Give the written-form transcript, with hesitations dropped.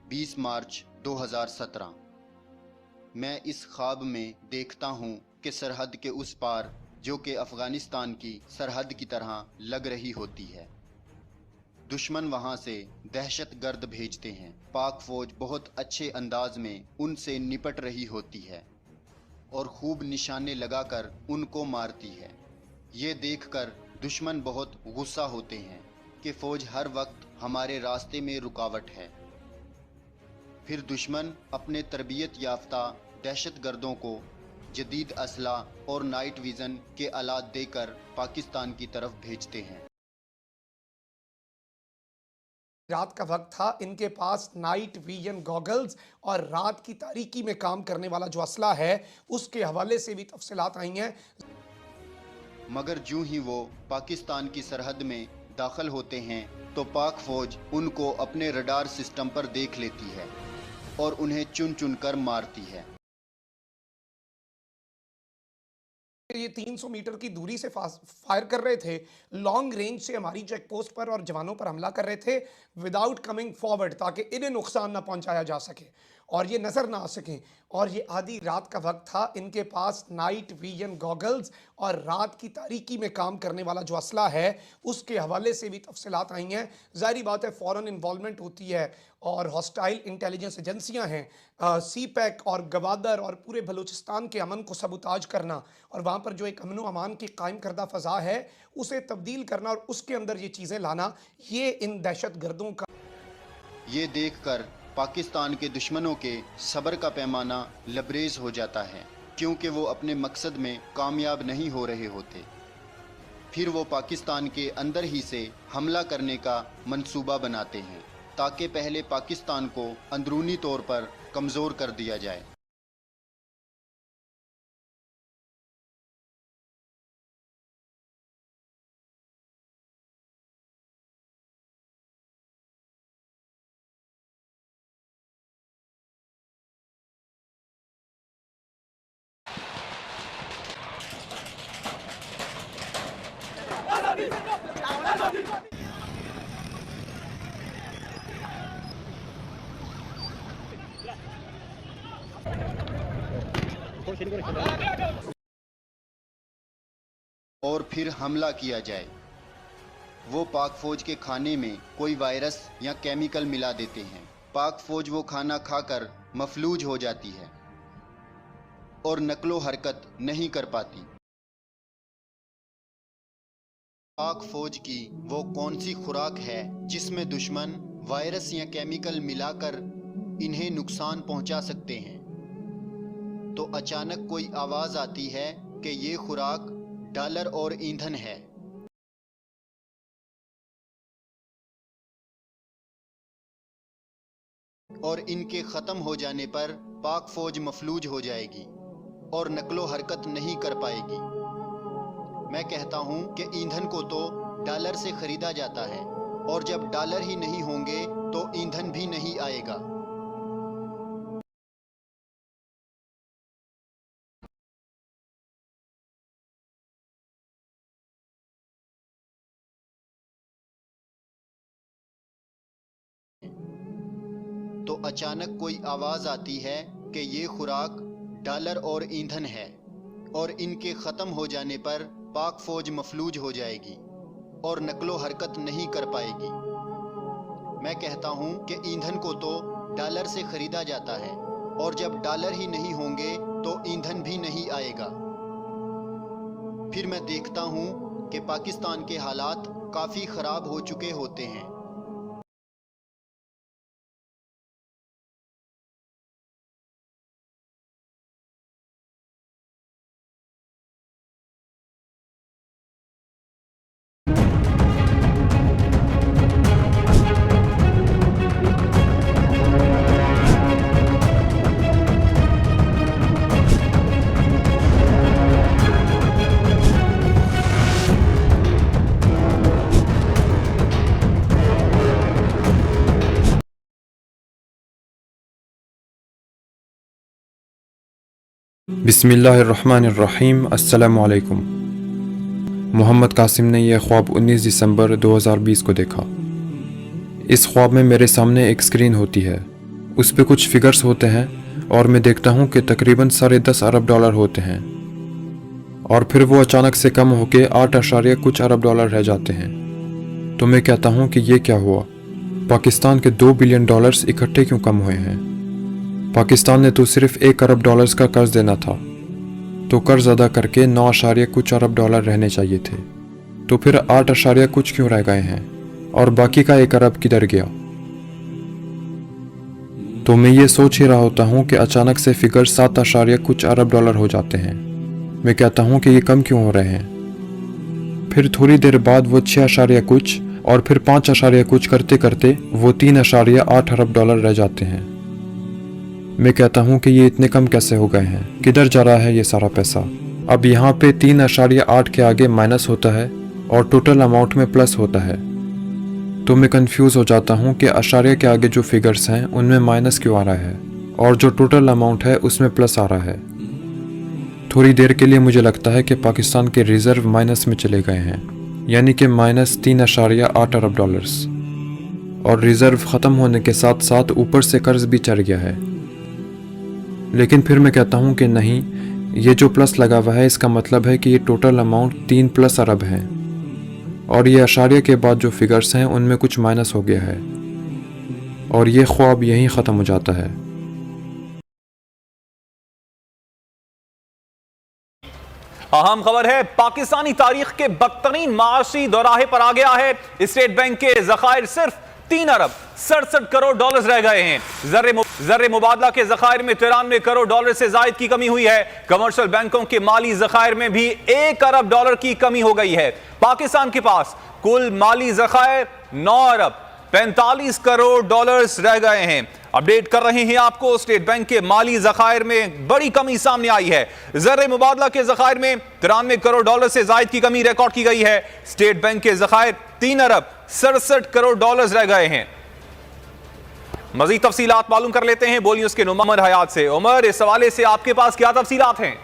20 मार्च 2017। मैं इस ख्वाब में देखता हूँ कि सरहद के उस पार, जो कि अफ़गानिस्तान की सरहद की तरह लग रही होती है, दुश्मन वहाँ से दहशतगर्द भेजते हैं। पाक फौज बहुत अच्छे अंदाज में उनसे निपट रही होती है और खूब निशाने लगाकर उनको मारती है। ये देखकर दुश्मन बहुत गुस्सा होते हैं कि फ़ौज हर वक्त हमारे रास्ते में रुकावट है। फिर दुश्मन अपने तरबियत याफ्ता दहशतगर्दों को जदीद असला और नाइट विज़न के आलात देकर पाकिस्तान की तरफ भेजते हैं। रात का वक्त था, इनके पास नाइट विजन गॉगल्स और रात की तारीकी में काम करने वाला जो असला है उसके हवाले से भी तफसीलात आई हैं। मगर जूं ही वो पाकिस्तान की सरहद में दाखिल होते हैं तो पाक फौज उनको अपने रडार सिस्टम पर देख लेती है और उन्हें चुन चुन कर मारती है। ये 300 मीटर की दूरी से फायर कर रहे थे, लॉन्ग रेंज से हमारी चेक पोस्ट पर और जवानों पर हमला कर रहे थे विदाउट कमिंग फॉरवर्ड, ताकि इन्हें नुकसान ना पहुंचाया जा सके और ये नजर ना आ सकें। और ये आधी रात का वक्त था, इनके पास नाइट विजन गॉगल्स और रात की तारीकी में काम करने वाला जो असला है उसके हवाले से भी तफसीलात आई हैं। ज़ाहिर बात है फ़ौरन इन्वॉल्वमेंट होती है और हॉस्टाइल इंटेलिजेंस एजेंसियां हैं, सी पैक और गवादर और पूरे बलूचिस्तान के अमन को सबूताज करना और वहाँ पर जो एक अमन व अमान की कायम करदा फ़ज़ा है उसे तब्दील करना और उसके अंदर ये चीज़ें लाना, ये इन दहशत गर्दों का। ये देखकर पाकिस्तान के दुश्मनों के सब्र का पैमाना लबरेज हो जाता है, क्योंकि वो अपने मकसद में कामयाब नहीं हो रहे होते। फिर वो पाकिस्तान के अंदर ही से हमला करने का मंसूबा बनाते हैं ताकि पहले पाकिस्तान को अंदरूनी तौर पर कमज़ोर कर दिया जाए। और फिर हमला किया जाए। वो पाक फौज के खाने में कोई वायरस या केमिकल मिला देते हैं। पाक फौज वो खाना खाकर मफलूज हो जाती है और नकलो हरकत नहीं कर पाती। पाक फौज की वो कौन सी खुराक है जिसमें दुश्मन वायरस या केमिकल मिलाकर इन्हें नुकसान पहुंचा सकते हैं? तो अचानक कोई आवाज़ आती है कि ये खुराक डॉलर और ईंधन है। और इनके ख़त्म हो जाने पर पाक फौज मफलूज हो जाएगी और नकलो हरकत नहीं कर पाएगी। मैं कहता हूँ कि ईंधन को तो डॉलर से ख़रीदा जाता है और जब डॉलर ही नहीं होंगे तो ईंधन भी नहीं आएगा। तो अचानक कोई आवाज़ आती है कि ये खुराक डॉलर और ईंधन है और इनके ख़त्म हो जाने पर पाक फौज मफलूज हो जाएगी और नकलो हरकत नहीं कर पाएगी। मैं कहता हूँ कि ईंधन को तो डॉलर से ख़रीदा जाता है और जब डॉलर ही नहीं होंगे तो ईंधन भी नहीं आएगा। फिर मैं देखता हूँ कि पाकिस्तान के हालात काफ़ी ख़राब हो चुके होते हैं। बिस्मिल्लाहिर्रहमानिर्रहीम। अस्सलामु अलैकुम। मोहम्मद कासिम ने यह ख्वाब 19 दिसंबर 2020 को देखा। इस ख्वाब में मेरे सामने एक स्क्रीन होती है उस पे कुछ फिगर्स होते हैं और मैं देखता हूँ कि तकरीबन $10.5 अरब होते हैं, और फिर वो अचानक से कम होके 8 कुछ अरब रह जाते हैं। तो मैं कहता हूँ कि ये क्या हुआ, पाकिस्तान के $2 बिलियन इकट्ठे क्यों कम हुए हैं? पाकिस्तान ने तो सिर्फ $1 अरब का कर्ज देना था, तो कर्ज अदा करके 9 कुछ अरब रहने चाहिए थे। तो फिर 8 कुछ क्यों रह गए हैं, और बाकी का 1 अरब किधर गया? तो मैं ये सोच ही रहा होता हूँ कि अचानक से फिगर 7 कुछ अरब हो जाते हैं। मैं कहता हूँ कि ये कम क्यों हो रहे हैं? फिर थोड़ी देर बाद वो 6 कुछ और फिर 5 कुछ करते करते वो 3.8 अरब रह जाते हैं। मैं कहता हूँ कि ये इतने कम कैसे हो गए हैं, किधर जा रहा है ये सारा पैसा? अब यहाँ पे 3.8 के आगे माइनस होता है और टोटल अमाउंट में प्लस होता है। तो मैं कंफ्यूज हो जाता हूँ कि आशार्य के आगे जो फिगर्स हैं उनमें माइनस क्यों आ रहा है और जो टोटल अमाउंट है उसमें प्लस आ रहा है। थोड़ी देर के लिए मुझे लगता है कि पाकिस्तान के रिजर्व माइनस में चले गए हैं, यानी कि माइनस 3.8 अरब डॉलर्स, और रिजर्व ख़त्म होने के साथ साथ ऊपर से कर्ज भी चढ़ गया है। लेकिन फिर मैं कहता हूँ कि नहीं, ये जो प्लस लगा हुआ है इसका मतलब है कि ये टोटल अमाउंट 3+ अरब है, और ये आशार्य के बाद जो फिगर्स हैं उनमें कुछ माइनस हो गया है, और ये ख्वाब यहीं ख़त्म हो जाता है। अहम खबर है, पाकिस्तानी तारीख के बदतरीन माशी दौराहे पर आ गया है। स्टेट बैंक के जखायर सिर्फ 3 अरब 67 करोड़ डॉलर रह गए हैं। जर्रे मुबादला के जखायर में 93 करोड़ डॉलर से जायद की कमी हुई है। कमर्शियल बैंकों के माली जखायर में भी 1 अरब डॉलर की कमी हो गई है। पाकिस्तान के पास कुल माली जखायर 9 अरब 45 करोड़ डॉलर रह गए हैं। अपडेट कर रहे हैं आपको, स्टेट बैंक के माली जखायर में बड़ी कमी सामने आई है। जर्रे मुबादला के जखायर में 93 करोड़ डॉलर से जायद की कमी रिकॉर्ड की गई है। स्टेट बैंक के जखायर 3 अरब 67 करोड़ डॉलर रह गए हैं। मजीद तफसीलात मालूम कर लेते हैं बोल न्यूज़ के नुमान हयात से। उमर, इस हवाले से आपके पास क्या तफसीलात हैं?